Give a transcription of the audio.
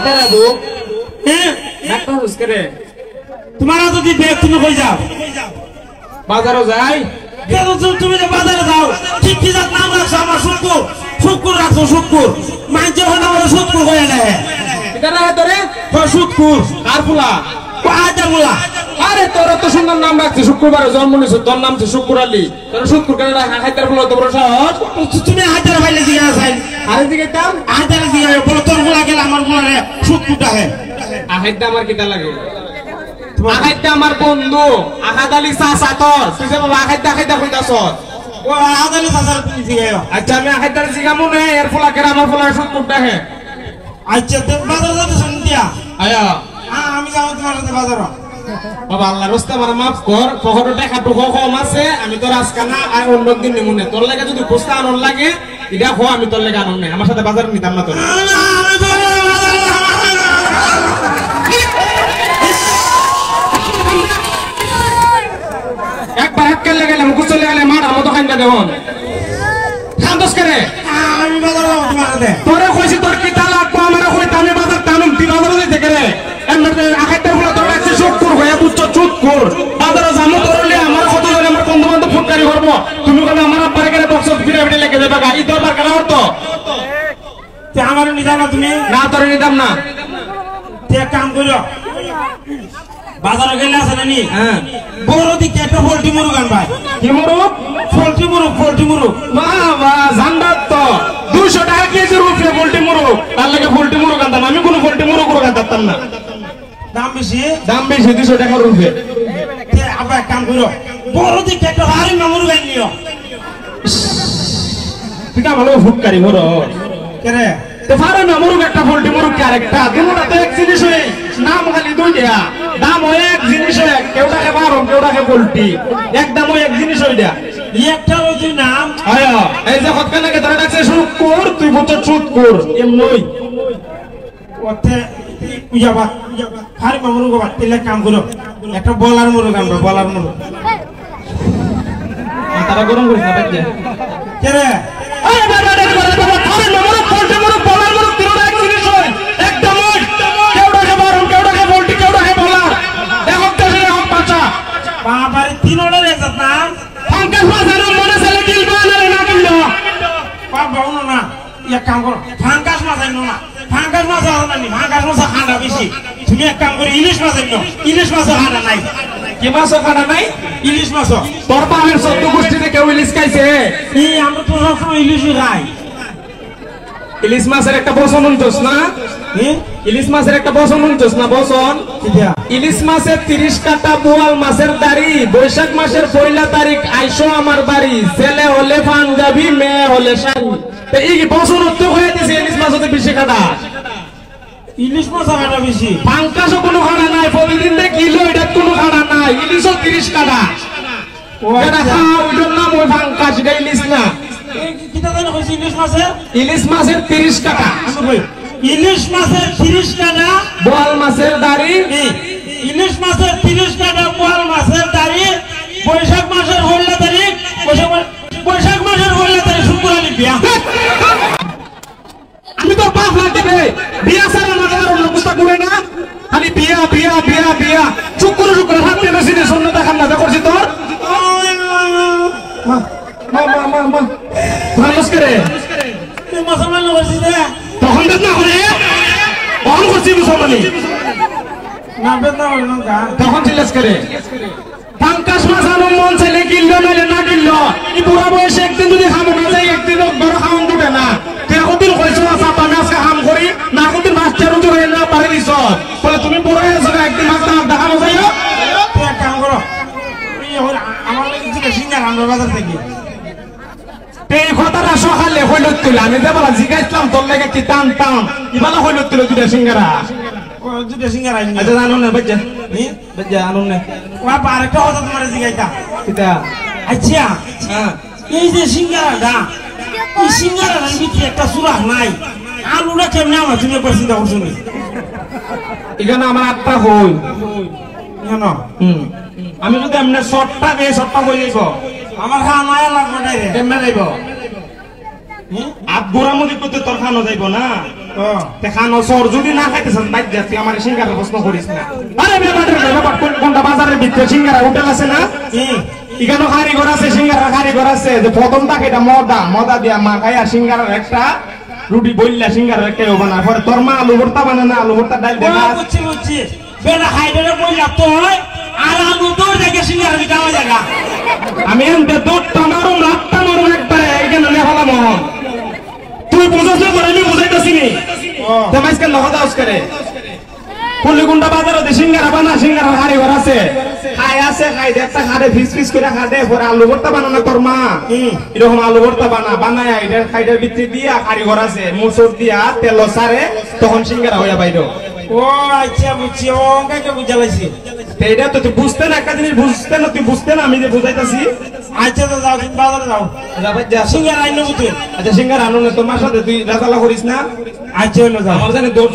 Doctor Abu হ্যাঁ doctor হুসকে তোমার যদি বেগ তুমি কই যাও বাজারও যাই কেন তুমি যে বাজারে যাও ঠিক কি জাত নাম রাখছো আমার শুক্কুর শুক্কুর রাখছো শুক্কুর মাইজে হলো আমার শুক্কুর কইয়া দেয় এটা না ধরে তো শুক্কুর আর ফুলা আজা মুলা আরে তোর তো সুন্দর নাম রাখছে শুক্রবারে জন্ম নিছ তোর নাম হচ্ছে শুক্র আলী তোর শুক্র কেন হাইতার ফুলা তো বড় সহজ তুমি হাজার ভাইলে জিজ্ঞাসা চাই আরে দিকে দাম হাজার জিজ্ঞাসা বলো তোর গুলা গেলে আমার গুলা শুক্কুরটা হে আহাইদা আমার কিটা লাগে আহাইদা আমার বন্ধু আহাদ আলী চাচা তোর তুই যে বাবা আহাইদা আহাইদা কইতাছ ও আদালে চাচার তুমি জিজ্ঞাসা আচ্ছা আমি আহাইদার জিগামু নে এর ফুলা কেন আমার ফুলা শুক্রটা হে আচ্ছা তো বাজার যাতে শুনতিয়া আয়া আমি যাবো তোমার সাথে বাজার বাবা আল্লাহর রাস্তা মানে মাফ কর পকেটে টাকা টুকু কম আছে আমি তোর আজকে না আর অন্য দিন নিমুনে তোর লাগে যদি বস্তা আনন লাগে এটা হো আমি তোর লাগে আনন নাই আমার সাথে বাজার নিতাম না তোর একবার হাত কেলে গেলে মুখ চলে গেলে মার আমতো খাইন্দা দেবন খান্দস করে আমি বাজার যাবো তোমার সাথে তোরে কইছি তোর কি তা লাগবো আমারে কইতে আমি বাজার টানুম তুই বাজারে যাইতে গেলে এমনি আখাইতে ফুলা তোর কাছে শুক্কুর হয়ে বুঝছ চুতকুর বাজারে জামু তোরলে আমার কত জন আমার বন্ধু বান্ধব ফুটকারি করবো তুমি কবে আমার আব্বারে গেলে বক্স ফিরে ফিরে লেগে দেবে গাড়ি দরবার কেন হতো আমার নিতাম না তুমি না তোরে নিতাম না তুই এক কাম করিও বাজারে গেলে আছে না নি হ্যাঁ বড় দিকে একটা পোল্ট্রি মুরগ আনবাই কি মুরুব পোল্ট্রি মুরগ বাবা জানবাত তো 200 টাকা কেজি রুপে পোল্ট্রি মুরগ তার লাগে পোল্ট্রি মুরগ আনতাম আমি কোনো পোল্ট্রি মুরগ আনতাম না দাম বেশি 200 টাকা রুপে আবার এক কাম করিও বড় দিকে একটা হারি মুরগ আনিও তুই কা ভালো ফুটকারি মোর কেরে তো পারে না মুরগ একটা পোল্ট্রি মুরগ কি আরেকটা দুটোটা তো এক জিনিস হই নাম খালি দুই দেয়া দাম হয় এক জিনিস হয় কেউটাকে বারো কেউটাকে পোল্ট্রি একদম ওই এক জিনিস হই দেয়া একটা ওই নাম আয়া এই যে হতকানাকে ধরে ডাকছে শুক্কুর তুই বলছ চুতকুর এমনই ওতে উজাবা হারি মুরগ বাদ দিলে কাম করো একটা বলার মুরগ আনবা বলার মুরগ তারা গরম করিস না বাচ্চা কেরে আরে বাবা বাবা পারে না মুরগ পোল্ট্রি মুরগ বলার মুরগ তিনটা এক জিনিস হয় একদম ওই কেউটাকে বারো কেউটাকে পোল্ট্রি কেউটাকে বলার দেখো দেশে হক পাচা বাবারে তিনটার একসাথে নাম ফাঙ্কাস মাছের মনে চলে কিলবা না কিলবা বাবা উনো না এক কাম করো ফাঙ্কাস মাছ আইনো না ফাঙ্কাস মাছ আনো না ফাঙ্কাস মাছ খান্ডা বেশি তুমি এক কাম করো ইলিশ মাছ আইনো ইলিশ মাছ খান্ডা নাই কি মাছ খানা নাই ইলিশ মাছ তোর পাহাড়ের সদ্য গোষ্ঠীতে কেউ ইলিশ খাইছে এই আমরা তো সবসময় ইলিশই খাই ইলিশ মাছের একটা বসন উনছস না ইলিশ মাছের একটা বসন উনছস না বসন ইলিশ মাছের 30 কাটা বোয়াল মাছের দাড়ি বৈশাখ মাসের 1 তারিখ আইসো আমার বাড়ি ছেলে হলে পাঞ্জাবি মেয়ে হলে শাড়ি তো এই বসন উত্তর হয়ে দিছে ইলিশ মাছ হতে বেশি কাটা ইলিশ মাছ খাটা বেশি পাঙ্কাশও কোনো খানা নাই প্রতিদিন দে কিলো এটা কোনো খানা নাই ইলিশও 30 কাটা এটা খাও ওইটার নাম ওই পাঙ্কাশ এটা ইলিশ না কিটা জানো কইছি ইলিশ মাছের ইলিশ মাছের 30 কাটা ইলিশ মাছের 30 টাকা বোয়াল মাছের দাড়ি ইলিশ মাছের 30 টাকা বোয়াল মাছের দাড়ি বৈশাখ মাসের 16 তারিখ বৈশাখ মাসের 16 তারিখ শুক্রবারে বিয়া আমি তো বাপ লাগবে বিয়া সারা মাথার অবস্থা করে না খালি বিয়া বিয়া বিয়া বিয়া শুক্র শুক্র হাতে বেশি শূন্য দেখান না করছি তোর মা মা মা মা মা ভালোস করে তুই মুসলমান হইছিস রে তখন বেদ না করে তখন করছি মুসলমানি না বেদ না হল না তখন চিল্লাস করে পাঙ্কাশ মাছ আনো মন চাইলে কিনলো নাইলে না কিনলো এই বুড়া বয়সে একদিন যদি খামো না যাই একদিন বড় খাওয়ান দিবে না তুই কতদিন কইছো চাপা আমি আজকে হাম করি না কতদিন মাছ চারু তো হয়ে না পারে দিছ বলে তুমি বড় হয়েছো একদিন মাছ দেখানো যাইও তুই এক কাম করো আমার লাগে জিজ্ঞাসা সিঙ্গার আমরা বাজার থেকে এই কথাটা সকালে হইল তুলে আমি যে বলা জিজ্ঞাসলাম তোর লাগে কি টান টান ইবালা হইল তুলে দুটা সিঙ্গারা দুটা সিঙ্গার আইনি আচ্ছা জানো না বাজ্জা বাজ্জা আনো না বাবা আরেকটা কথা তোমার জিজ্ঞাসা কিটা আচ্ছা হ্যাঁ এই যে সিঙ্গারাটা এই সিঙ্গারাটার ভিতরে একটা সুরাখ নাই আলুটা কেমনে আমার তুমি একবার চিন্তা করছো নি এখানে আমার আটটা হই কেন আমি যদি এমনি শর্টটা দিয়ে শর্টটা হয়ে যাইব আমার খা মায়া লাগবে না রে কেমনে যাইব আট গোড়া মধ্যে করতে তোর খানো যাইব না খানো সর যদি না খাইতেছেন বাইর যা তুই আমার সিঙ্গারের প্রশ্ন করিস না। আরে ব্যাপার কোনটা বাজারের ভিতরে সিঙ্গারা হোটেল আছে না, এখানে কারিগর আছে, সিঙ্গারা কারিগর আছে, যে প্রথমটা এটা মদা দিয়া মা খাইয়া সিঙ্গারার একটা রুটি বললা সিঙ্গারার একটা বানা, পরে তোর মা আলু ভর্তা বানা না, আলু ভর্তা ডাল দেনা। বুঝছি বেলা হাইডারে বললা তো হয় আর আলু তোর জায়গা সিঙ্গারা খাওয়া জায়গা। আমি এনতে দুধটা মারুম রাতটা মারুম একবারে এখানে নেহালা মোহন তুই বুঝাস না করে আমি বুঝাইতেছি নি তুমি আজকে লহদাউস করে কুলিগুন্ডা বাজারে সিঙ্গারা বানা, সিঙ্গারা কারিগর আছে, খাই একটা খাড়ে ফিস করে খাড়ে, পরে আলু ভর্তা বানানো তোর মা এরকম আলু ভর্তা বানায় এটা খাইটার ভিতরে দিয়া কারিগর আছে মুসুর দিয়া তেল সারে তখন সিঙ্গারা হইয়া বাইর। ও আচ্ছা বুঝছি, ও কাকে বুঝালাইছি। এইটা তো তুই বুঝতে না, একটা জিনিস বুঝতে না, তুই বুঝতে না, আমি যে বুঝাইতেছি। আচ্ছা তো যাও, তুমি বাজারে যাও, সিঙ্গারা আইনো বুঝুন। আচ্ছা সিঙ্গারা আনো না, তোমার সাথে তুই রাজালা করিস না। আচ্ছা হইলো যাও, আমার জানি দৌড়